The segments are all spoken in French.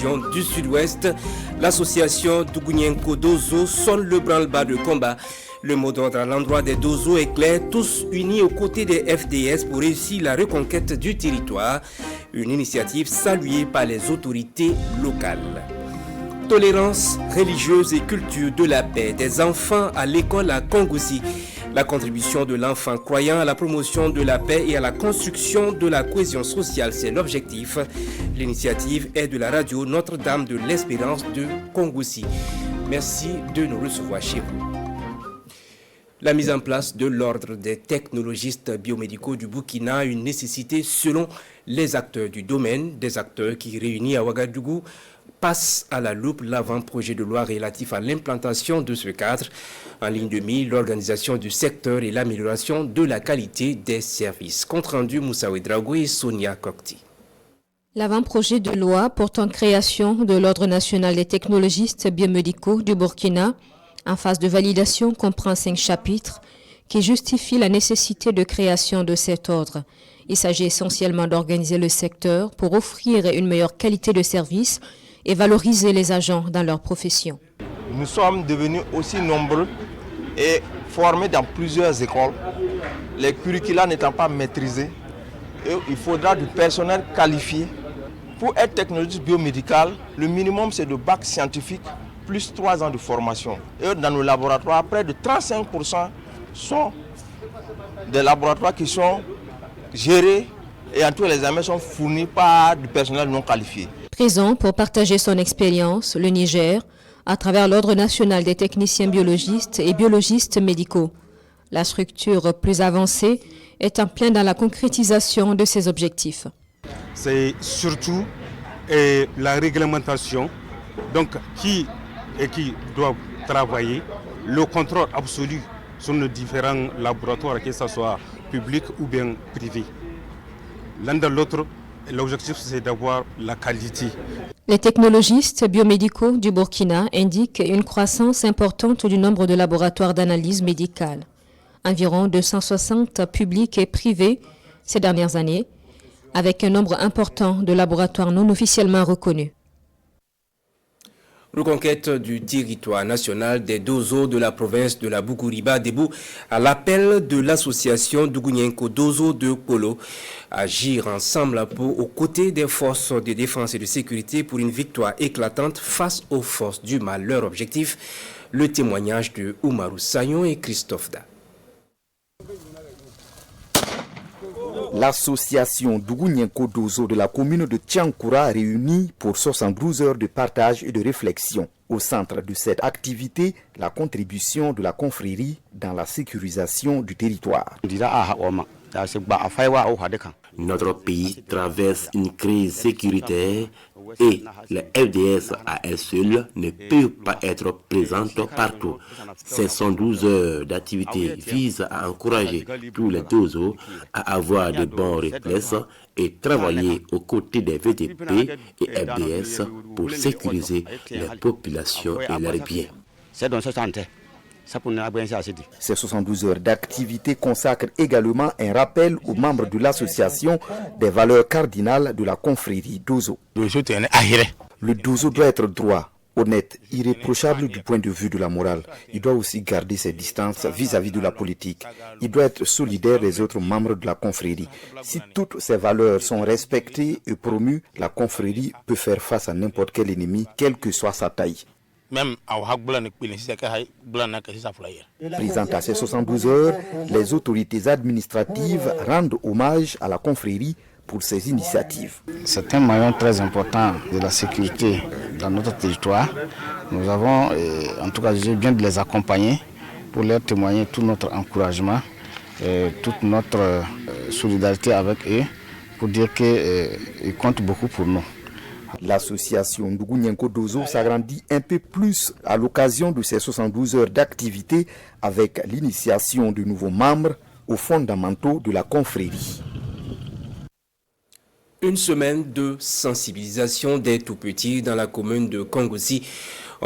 région du Sud-Ouest. L'association Dougounienko Dozo sonne le branle-bas de combat. Le mot d'ordre à l'endroit des Dozo est clair, tous unis aux côtés des FDS pour réussir la reconquête du territoire. Une initiative saluée par les autorités locales. Tolérance religieuse et culture de la paix des enfants à l'école à Kongoussi. La contribution de l'enfant croyant à la promotion de la paix et à la construction de la cohésion sociale, c'est l'objectif. L'initiative est de la radio Notre-Dame de l'Espérance de Kongoussi. Merci de nous recevoir chez vous. La mise en place de l'ordre des technologistes biomédicaux du Burkina, une nécessité selon les acteurs du domaine, des acteurs qui réunis à Ouagadougou, passe à la loupe l'avant-projet de loi relatif à l'implantation de ce cadre. En ligne de mire, l'organisation du secteur et l'amélioration de la qualité des services. Compte rendu Moussaoui Drago et Sonia Kokti. L'avant-projet de loi portant création de l'Ordre national des technologistes biomédicaux du Burkina, en phase de validation, comprend 5 chapitres qui justifient la nécessité de création de cet ordre. Il s'agit essentiellement d'organiser le secteur pour offrir une meilleure qualité de service et valoriser les agents dans leur profession. Nous sommes devenus aussi nombreux et formés dans plusieurs écoles, les curricula n'étant pas maîtrisés. Et il faudra du personnel qualifié. Pour être technologiste biomédical, le minimum c'est de bac scientifique plus 3 ans de formation. Et dans nos laboratoires, près de 35% sont des laboratoires qui sont gérés et en tous les examens sont fournis par du personnel non qualifié. Présent pour partager son expérience, le Niger, à travers l'Ordre national des techniciens biologistes et biologistes médicaux. La structure plus avancée est en plein dans la concrétisation de ses objectifs. C'est surtout la réglementation donc, qui doivent travailler, le contrôle absolu sur nos différents laboratoires, que ce soit public ou bien privé. L'un de l'autre, l'objectif c'est d'avoir la qualité. Les technologistes biomédicaux du Burkina indiquent une croissance importante du nombre de laboratoires d'analyse médicale. Environ 260 publics et privés ces dernières années, avec un nombre important de laboratoires non officiellement reconnus. Reconquête du territoire national des Dozo de la province de la Bougouriba debout à l'appel de l'association Dougounienko Dozo de Polo. Agir ensemble aux côtés des forces de défense et de sécurité pour une victoire éclatante face aux forces du mal. Leur objectif, le témoignage de Oumarou Sayon et Christophe Da. L'association Dougounienko Dozo de la commune de Tiankoura réunit pour 72 heures de partage et de réflexion. Au centre de cette activité, la contribution de la confrérie dans la sécurisation du territoire. Notre pays traverse une crise sécuritaire et la FDS à elle seule ne peut pas être présente partout. Ces 112 heures d'activité visent à encourager tous les Dozo à avoir de bons réflexes et travailler aux côtés des VDP et FDS pour sécuriser les populations et leurs biens. Ces 72 heures d'activité consacrent également un rappel aux membres de l'association des valeurs cardinales de la confrérie Dozo. Le Dozo doit être droit, honnête, irréprochable du point de vue de la morale. Il doit aussi garder ses distances vis-à-vis de la politique. Il doit être solidaire des autres membres de la confrérie. Si toutes ces valeurs sont respectées et promues, la confrérie peut faire face à n'importe quel ennemi, quelle que soit sa taille. Présentes à ces 72 heures, les autorités administratives rendent hommage à la confrérie pour ses initiatives. C'est un maillon très important de la sécurité dans notre territoire. Nous avons, en tout cas, j'ai bien de les accompagner pour leur témoigner tout notre encouragement et toute notre solidarité avec eux pour dire qu'ils comptent beaucoup pour nous. L'association Dougounienko Dozo s'agrandit un peu plus à l'occasion de ces 72 heures d'activité avec l'initiation de nouveaux membres aux fondamentaux de la confrérie. Une semaine de sensibilisation des tout-petits dans la commune de Kongoussi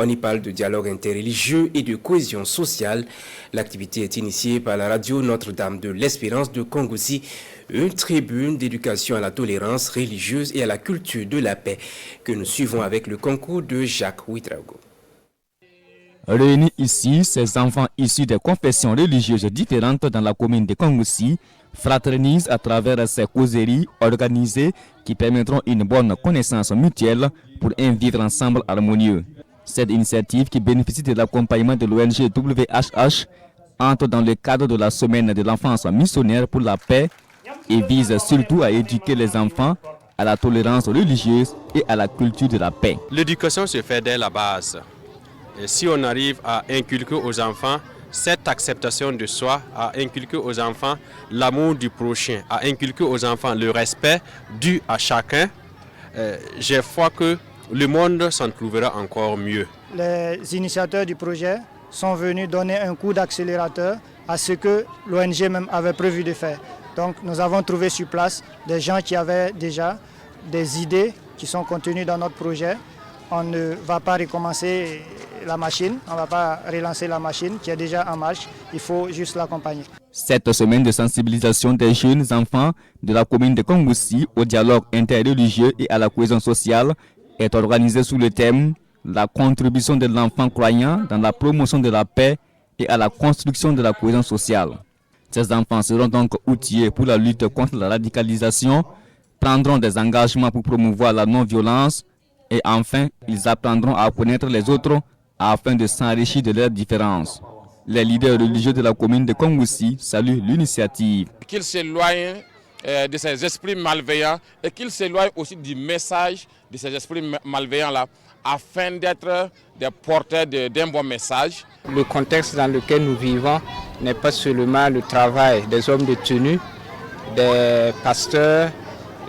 On y parle de dialogue interreligieux et de cohésion sociale. L'activité est initiée par la radio Notre-Dame de l'Espérance de Kongoussi, une tribune d'éducation à la tolérance religieuse et à la culture de la paix que nous suivons avec le concours de Jacques Ouitrago. Réunis ici, ces enfants issus des confessions religieuses différentes dans la commune de Kongoussi fraternisent à travers ces causeries organisées qui permettront une bonne connaissance mutuelle pour un vivre ensemble harmonieux. Cette initiative, qui bénéficie de l'accompagnement de l'ONG WHH, entre dans le cadre de la semaine de l'enfance missionnaire pour la paix et vise surtout à éduquer les enfants à la tolérance religieuse et à la culture de la paix. L'éducation se fait dès la base. Et si on arrive à inculquer aux enfants cette acceptation de soi, à inculquer aux enfants l'amour du prochain, à inculquer aux enfants le respect dû à chacun, j'ai foi que le monde s'en trouvera encore mieux. Les initiateurs du projet sont venus donner un coup d'accélérateur à ce que l'ONG même avait prévu de faire. Donc nous avons trouvé sur place des gens qui avaient déjà des idées qui sont contenues dans notre projet. On ne va pas recommencer la machine, on ne va pas relancer la machine qui est déjà en marche, il faut juste l'accompagner. Cette semaine de sensibilisation des jeunes enfants de la commune de Kongoussi au dialogue interreligieux et à la cohésion sociale est organisée sous le thème « La contribution de l'enfant croyant dans la promotion de la paix et à la construction de la cohésion sociale ». Ces enfants seront donc outillés pour la lutte contre la radicalisation, prendront des engagements pour promouvoir la non-violence et enfin, ils apprendront à connaître les autres afin de s'enrichir de leurs différences. Les leaders religieux de la commune de Kongoussi saluent l'initiative. Qu'ils s'éloignent de ces esprits malveillants et qu'ils s'éloignent aussi du message de ces esprits malveillants-là afin d'être des porteurs d'un bon message. Le contexte dans lequel nous vivons n'est pas seulement le travail des hommes de tenue, des pasteurs,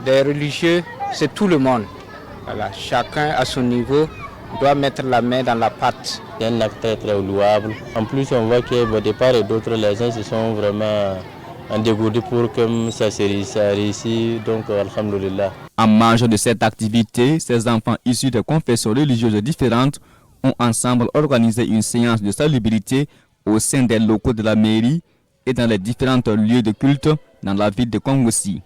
des religieux, c'est tout le monde. Voilà, chacun à son niveau doit mettre la main dans la pâte. C'est un acte très, très louable. En plus, on voit que de part et d'autre, les gens se sont vraiment dégourdis pour que ça réussisse. Donc, alhamdoulilah. En marge de cette activité, ces enfants issus de confessions religieuses différentes ont ensemble organisé une séance de salubrité au sein des locaux de la mairie et dans les différents lieux de culte dans la ville de Kongoussi.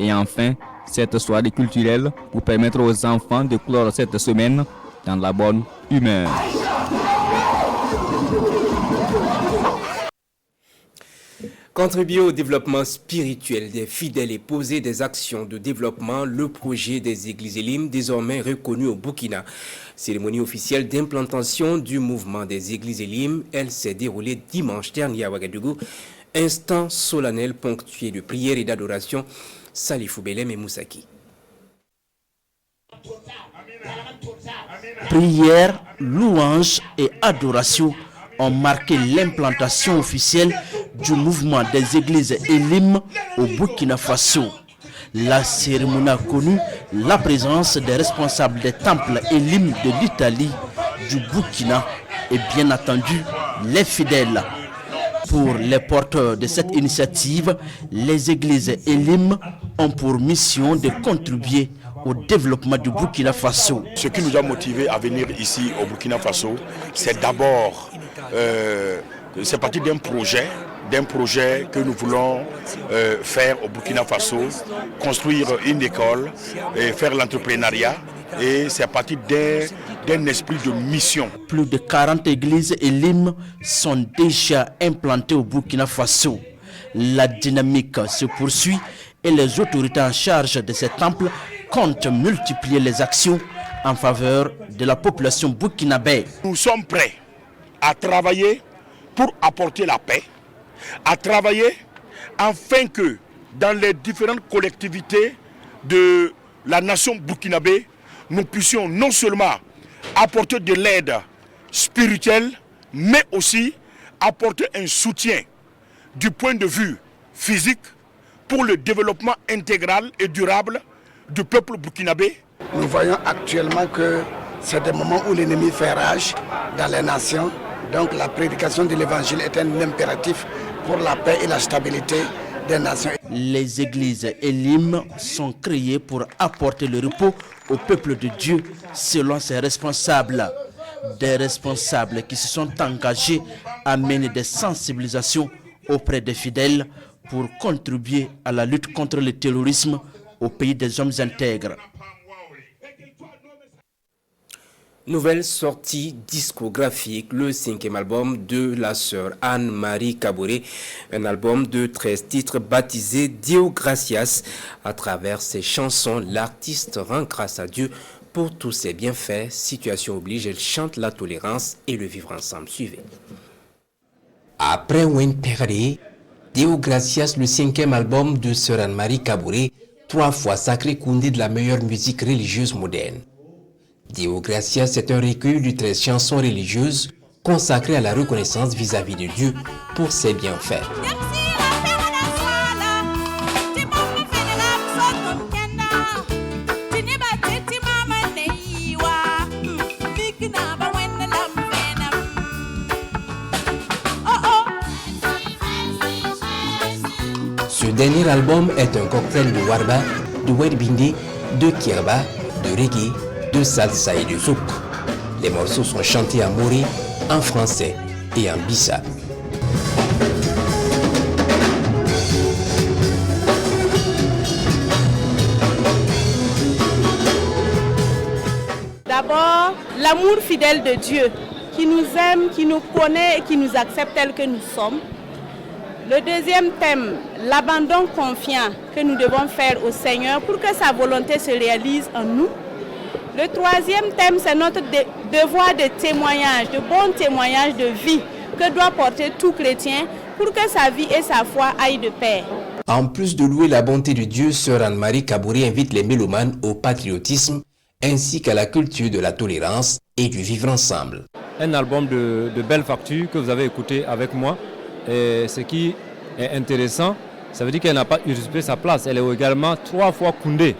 Et enfin, cette soirée culturelle pour permettre aux enfants de clore cette semaine dans la bonne humeur. Contribuer au développement spirituel des fidèles et poser des actions de développement, le projet des églises Elim, désormais reconnu au Burkina. Cérémonie officielle d'implantation du mouvement des églises Elim, elle s'est déroulée dimanche dernier à Ouagadougou. Instant solennel ponctué de prières et d'adoration. Salifou Belem et Moussaki. Prières, louanges et adoration ont marqué l'implantation officielle du mouvement des églises Elim au Burkina Faso. La cérémonie a connu la présence des responsables des temples Elim de l'Italie, du Burkina et bien entendu les fidèles. Pour les porteurs de cette initiative, les églises Elim ont pour mission de contribuer au développement du Burkina Faso. Ce qui nous a motivés à venir ici au Burkina Faso, c'est d'abord, c'est parti d'un projet que nous voulons faire au Burkina Faso, construire une école et faire l'entrepreneuriat. Et c'est parti d'un esprit de mission. Plus de 40 églises Elim sont déjà implantées au Burkina Faso. La dynamique se poursuit et les autorités en charge de ces temples comptent multiplier les actions en faveur de la population burkinabé. Nous sommes prêts à travailler pour apporter la paix, à travailler afin que dans les différentes collectivités de la nation burkinabé, nous puissions non seulement apporter de l'aide spirituelle, mais aussi apporter un soutien du point de vue physique pour le développement intégral et durable du peuple burkinabé. Nous voyons actuellement que c'est des moments où l'ennemi fait rage dans les nations. Donc la prédication de l'évangile est un impératif pour la paix et la stabilité des nations. Les églises Elim sont créées pour apporter le repos au peuple de Dieu selon ses responsables. des responsables qui se sont engagés à mener des sensibilisations auprès des fidèles pour contribuer à la lutte contre le terrorisme au pays des hommes intègres. Nouvelle sortie discographique, le 5e album de la sœur Anne-Marie Kaboré, un album de 13 titres baptisé Dio Gracias. À travers ses chansons, l'artiste rend grâce à Dieu pour tous ses bienfaits. Situation oblige, elle chante la tolérance et le vivre ensemble. Suivez. Après Wen Perré, Dio Gracias, le 5e album de sœur Anne-Marie Kaboré, 3 fois sacré Koundé de la meilleure musique religieuse moderne. Dio Gracias est un recueil de 13 chansons religieuses consacrées à la reconnaissance vis-à-vis de Dieu pour ses bienfaits. Ce dernier album est un cocktail de warba, de werbindi, de kirba, de reggae, de salsa et de zouk. Les morceaux sont chantés en mori, en français et en bissa. D'abord, l'amour fidèle de Dieu, qui nous aime, qui nous connaît et qui nous accepte tels que nous sommes. Le deuxième thème, l'abandon confiant que nous devons faire au Seigneur pour que sa volonté se réalise en nous. Le troisième thème, c'est notre devoir de témoignage, de bon témoignage de vie que doit porter tout chrétien pour que sa vie et sa foi aillent de pair. En plus de louer la bonté de Dieu, sœur Anne-Marie Kaboré invite les mélomanes au patriotisme ainsi qu'à la culture de la tolérance et du vivre ensemble. Un album de belle facture que vous avez écouté avec moi. Et ce qui est intéressant, ça veut dire qu'elle n'a pas usurpé sa place. Elle est également 3 fois Koundé.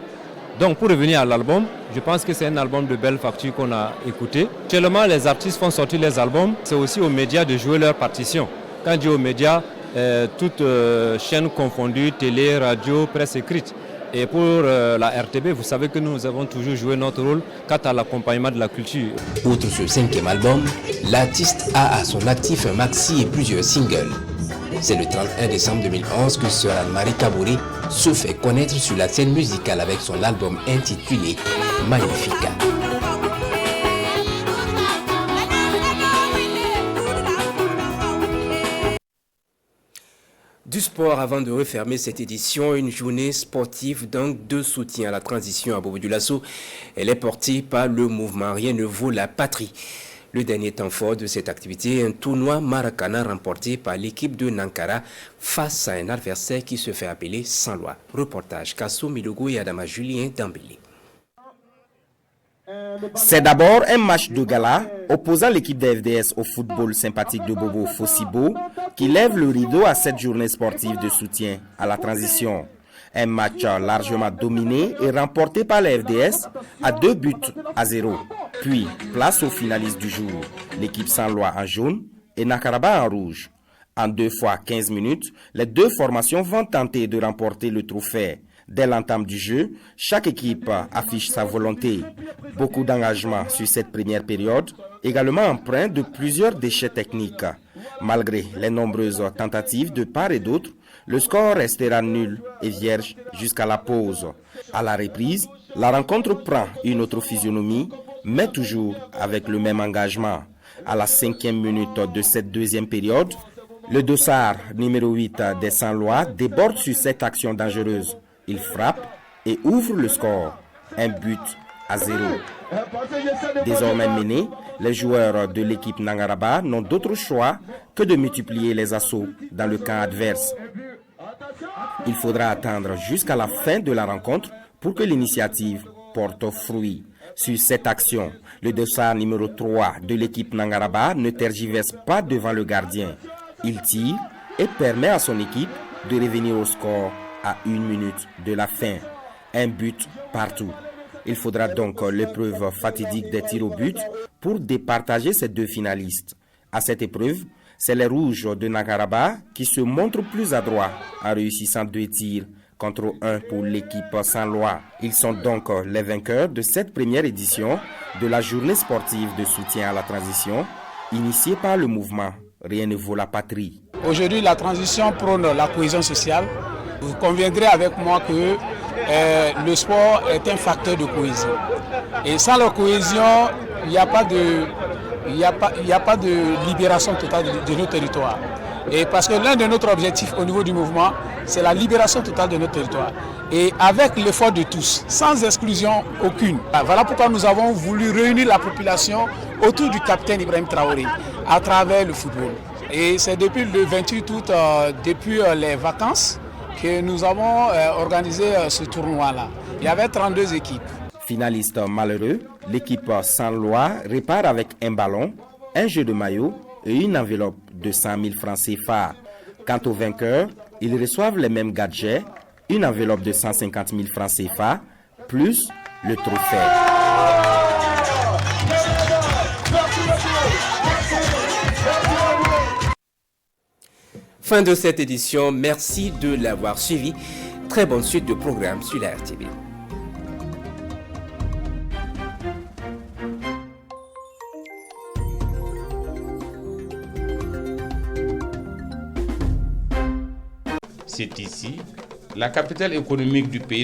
Donc pour revenir à l'album, je pense que c'est un album de belle facture qu'on a écouté. Actuellement, les artistes font sortir les albums. C'est aussi aux médias de jouer leur partition. Quand je dis aux médias, toutes chaînes confondues, télé, radio, presse écrite. Et pour la RTB, vous savez que nous avons toujours joué notre rôle quant à l'accompagnement de la culture. Outre ce 5e album, l'artiste a à son actif un maxi et plusieurs singles. C'est le 31 décembre 2011 que sœur Anne-Marie Kaboré se fait connaître sur la scène musicale avec son album intitulé Magnifica. Du sport avant de refermer cette édition, une journée sportive donc de soutien à la transition à Bobo Dioulasso. Elle est portée par le mouvement Rien ne vaut la patrie. Le dernier temps fort de cette activité, un tournoi Maracana remporté par l'équipe de Nankara face à un adversaire qui se fait appeler Sans Loi. Reportage Kasso Milogo et Adama Julien Dambélé. C'est d'abord un match de gala opposant l'équipe de FDS au football sympathique de Bobo Fossibo qui lève le rideau à cette journée sportive de soutien à la transition. Un match largement dominé et remporté par la FDS à 2-0. Puis, place aux finalistes du jour, l'équipe Sans Loi en jaune et Nakaraba en rouge. En 2 fois 15 minutes, les deux formations vont tenter de remporter le trophée. Dès l'entame du jeu, chaque équipe affiche sa volonté. Beaucoup d'engagement sur cette première période, également empreint de plusieurs déchets techniques. Malgré les nombreuses tentatives de part et d'autre, le score restera nul et vierge jusqu'à la pause. À la reprise, la rencontre prend une autre physionomie, mais toujours avec le même engagement. À la 5e minute de cette deuxième période, le dossard numéro 8 des Sans Loi déborde sur cette action dangereuse. Il frappe et ouvre le score. 1-0. Désormais menés, les joueurs de l'équipe Nangaraba n'ont d'autre choix que de multiplier les assauts dans le camp adverse. Il faudra attendre jusqu'à la fin de la rencontre pour que l'initiative porte fruit. Sur cette action, le dossard numéro 3 de l'équipe Nangaraba ne tergiverse pas devant le gardien. Il tire et permet à son équipe de revenir au score à 1 minute de la fin. 1 but partout. Il faudra donc l'épreuve fatidique des tirs au but pour départager ces deux finalistes. À cette épreuve, c'est les rouges de Nakaraba qui se montrent plus adroits en réussissant 2 tirs contre 1 pour l'équipe Saint-Lois. Ils sont donc les vainqueurs de cette première édition de la journée sportive de soutien à la transition, initiée par le mouvement Rien ne vaut la patrie. Aujourd'hui, la transition prône la cohésion sociale. Vous conviendrez avec moi que le sport est un facteur de cohésion. Et sans la cohésion, il n'y a pas de libération totale de nos territoires. Et parce que l'un de notre objectifs au niveau du mouvement, c'est la libération totale de notre territoire. Et avec l'effort de tous, sans exclusion aucune. Voilà pourquoi nous avons voulu réunir la population autour du capitaine Ibrahim Traoré à travers le football. Et c'est depuis le 28 août, depuis les vacances, que nous avons organisé ce tournoi-là. Il y avait 32 équipes. Finaliste malheureux, l'équipe Saint-Lois repart avec un ballon, un jeu de maillot et une enveloppe de 100 000 francs CFA. Quant aux vainqueurs, ils reçoivent les mêmes gadgets, une enveloppe de 150 000 francs CFA, plus le trophée. Fin de cette édition, merci de l'avoir suivi. Très bonne suite de programmes sur la RTV. C'est ici, la capitale économique du pays.